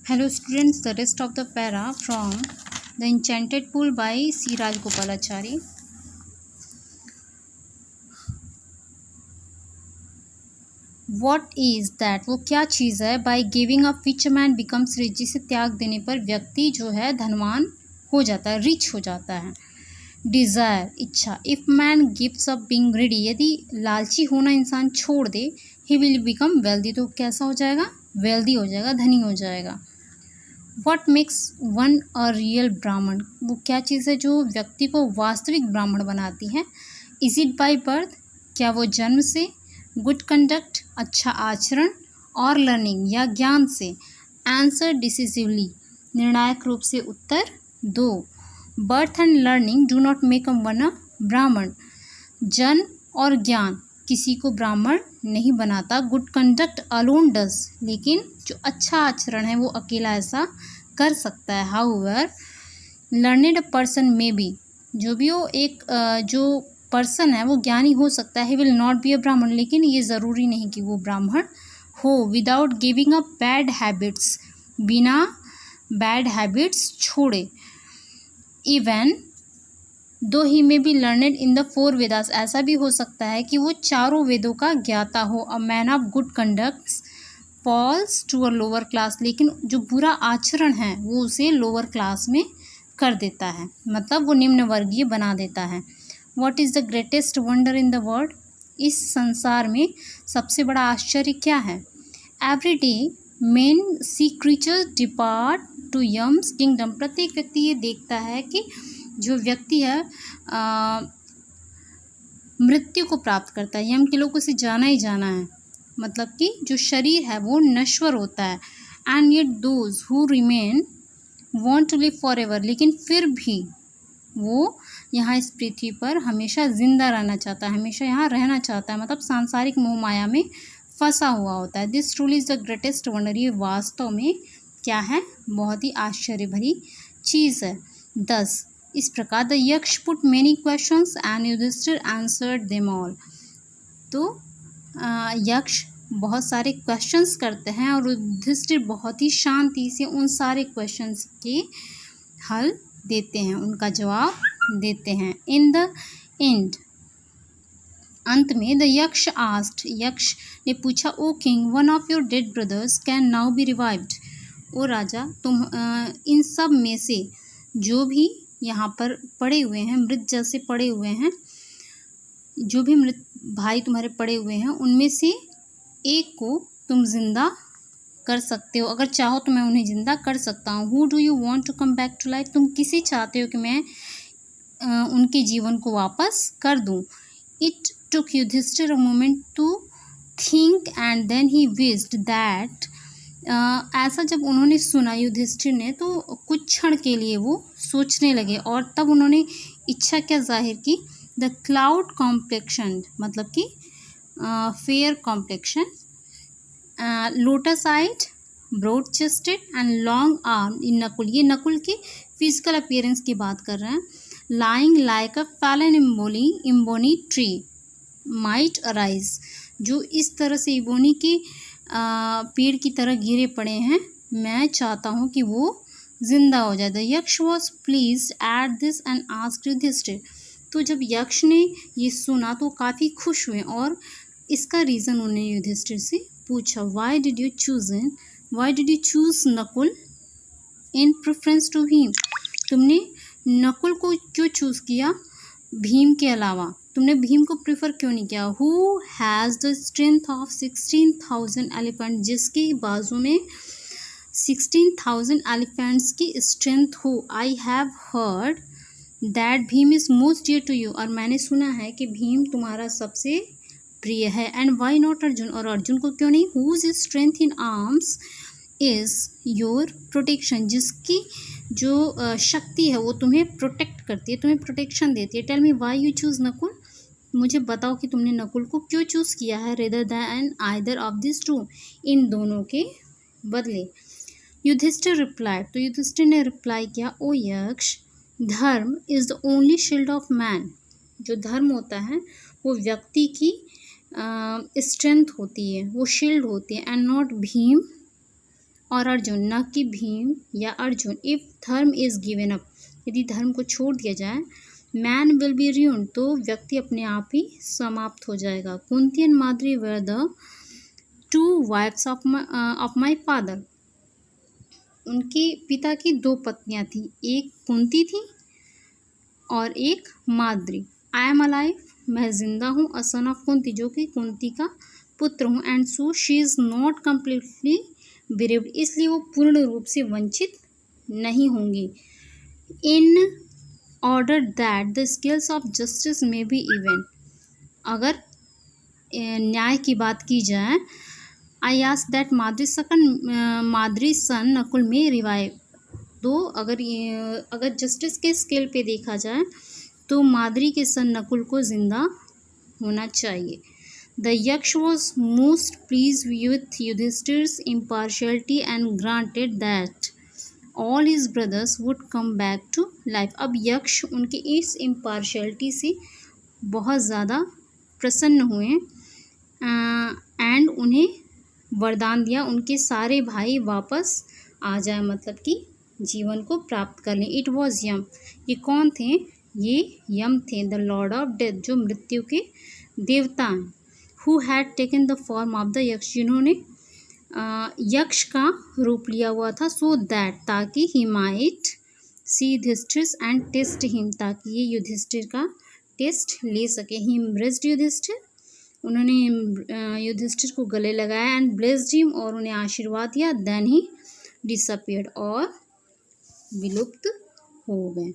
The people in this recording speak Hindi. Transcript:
Hello students, the rest of the para from The Enchanted Pool by C. Rajagopalachari. What is that? वो क्या चीज़ है? By giving up which a man becomes rich, जिसे त्याग देने पर व्यक्ति जो है धनवान हो जाता है, रिच हो जाता है. डिज़ायर, इच्छा. If man gives up being greedy, यदि लालची होना इंसान छोड़ दे, ही विल बिकम वेल्दी, तो कैसा हो जाएगा? वेल्दी हो जाएगा, धनी हो जाएगा. What makes one a real ब्राह्मण, वो क्या चीज़ है जो व्यक्ति को वास्तविक ब्राह्मण बनाती है? इज इट बाई बर्थ, क्या वो जन्म से? गुड कंडक्ट, अच्छा आचरण. और लर्निंग, या ज्ञान से? आंसर डिसिसिवली, निर्णायक रूप से उत्तर दो. Birth and learning do not make a one a Brahmin, जन्म और ज्ञान किसी को ब्राह्मण नहीं बनाता. गुड कंडक्ट अलोन डज, लेकिन जो अच्छा आचरण है वो अकेला ऐसा कर सकता है. हाउएवर लर्नेड पर्सन में बी, जो भी हो एक जो पर्सन है वो ज्ञानी हो सकता है. विल नॉट बी अ ब्राह्मण, लेकिन ये ज़रूरी नहीं कि वो ब्राह्मण हो. Without giving up bad habits, बिना बैड हैबिट्स छोड़े. Even though he may be learned in the 4 Vedas, ऐसा भी हो सकता है कि वो चारों वेदों का ज्ञाता हो. A man of good conducts falls to a lower class, लेकिन जो बुरा आचरण है वो उसे लोअर क्लास में कर देता है, मतलब वो निम्न वर्गीय बना देता है. What is the greatest wonder in the world, इस संसार में सबसे बड़ा आश्चर्य क्या है? Every day men see creatures depart to Yam's kingdom, प्रत्येक व्यक्ति ये देखता है कि जो व्यक्ति है मृत्यु को प्राप्त करता है. यम के लोग उसे जाना ही जाना है, मतलब कि जो शरीर है वो नश्वर होता है. And yet those who remain want to live forever, लेकिन फिर भी वो यहाँ इस पृथ्वी पर हमेशा जिंदा रहना चाहता है, हमेशा यहाँ रहना चाहता है, मतलब सांसारिक मोह माया में फंसा हुआ होता है. This truly is the greatest wonder, ये वास्तव में क्या है? बहुत ही आश्चर्य भरी चीज़ है. 10 इस प्रकार the Yaksha put many questions and Yudhishthira answered them all, तो यक्ष बहुत सारे क्वेश्चंस करते हैं और युधिष्ठिर बहुत ही शांति से उन सारे क्वेश्चंस के हल देते हैं, उनका जवाब देते हैं. इन द एंड, अंत में द यक्ष आस्क्ड, यक्ष ने पूछा, O king one of your dead brothers can now be revived, ओ राजा तुम इन सब में से जो भी यहाँ पर पड़े हुए हैं, मृत जैसे पड़े हुए हैं, जो भी मृत भाई तुम्हारे पड़े हुए हैं उनमें से एक को तुम जिंदा कर सकते हो. अगर चाहो तो मैं उन्हें जिंदा कर सकता हूँ. Who do you want to come back to life, तुम किसे चाहते हो कि मैं उनके जीवन को वापस कर दूँ. It took Yudhishthira a moment to think and then he wished that, ऐसा जब उन्होंने सुना युधिष्ठिर ने तो कुछ क्षण के लिए वो सोचने लगे और तब उन्होंने इच्छा क्या जाहिर की? द क्लाउड कॉम्प्लेक्शन, मतलब कि fair complexion, lotus eyed, broad chested and long arm इन नकुल, ये नकुल के फिजिकल अपीयरेंस की बात कर रहे हैं. Lying like a fallen ebony tree might arise, जो इस तरह से इबोनी के पेड़ की तरह गिरे पड़े हैं, मैं चाहता हूँ कि वो जिंदा हो जाए. The Yaksha was pleased at this and asked Yudhishthira, तो जब यक्ष ने ये सुना तो काफ़ी खुश हुए और इसका रीज़न उन्हें युधिष्ठिर से पूछा. Why did you choose Nakul in preference to Bhim, तुमने नकुल को क्यों चूज़ किया भीम के अलावा, तुमने भीम को प्रेफर क्यों नहीं किया? Who has the strength of 16,000 elephant, जिसके बाजू में 16,000 एलिफेंट्स की स्ट्रेंथ हो. I have heard that Bhim is most dear to you, और मैंने सुना है कि भीम तुम्हारा सबसे प्रिय है. एंड वाई नॉट अर्जुन, और अर्जुन को क्यों नहीं? Whose strength in arms is your protection, जिसकी जो शक्ति है वो तुम्हें प्रोटेक्ट करती है, तुम्हें प्रोटेक्शन देती है. Tell me why you choose Nakul, मुझे बताओ कि तुमने नकुल को क्यों चूज़ किया है. Rather than either of this two, इन दोनों के बदले. युधिष्ठिर रिप्लाई, तो युधिष्ठिर ने रिप्लाई किया, ओ यक्ष धर्म is the only shield of man, जो धर्म होता है वो व्यक्ति की स्ट्रेंथ होती है, वो शील्ड होती है. एंड नॉट भीम और अर्जुन, न कि भीम या अर्जुन। इफ धर्म इज गिवन अप, यदि धर्म को छोड़ दिया जाए, मैन विल बी ruined, तो व्यक्ति अपने आप ही समाप्त हो जाएगा। Kunti and Madri were the two wives of my father, उनके पिता की दो पत्नियां थी, एक कुंती थी और एक माद्री। आई एम अलाइव, मैं जिंदा हूँ, अ सन ऑफ कुंती, जो कि कुंती का पुत्र हूँ, and so she is not completely bereaved, इसलिए वो पूर्ण रूप से वंचित नहीं होंगी। In order that the scales of justice may be even, अगर न्याय की बात की जाए, I ask that Madri son Nakul may revive, तो अगर जस्टिस के स्केल पे देखा जाए तो माद्री के सन नकुल को जिंदा होना चाहिए। The Yaksha was most pleased with Yudhishthira's impartiality and granted that all his brothers would come back to life. अब यक्ष उनके इस इम्पार्शियलिटी से बहुत ज़्यादा प्रसन्न हुए एंड उन्हें वरदान दिया उनके सारे भाई वापस आ जाए, मतलब कि जीवन को प्राप्त कर लें। इट वॉज यम, ये कौन थे? ये यम थे, द लॉर्ड ऑफ डेथ, जो मृत्यु के देवता हैं। Who had taken the form of the यक्ष, जिन्होंने यक्ष का रूप लिया हुआ था। सो दैट, ताकि he might see Yudhishthira and test him, ताकि ये युधिष्ठिर का टेस्ट ले सके। ही ब्लेस्ड युधिष्ठिर, उन्होंने युधिष्ठिर को गले लगाया, एंड ब्लेस्ड हिम, और उन्हें आशीर्वाद दिया। देन ही डिसअपियर्ड, और विलुप्त हो गए।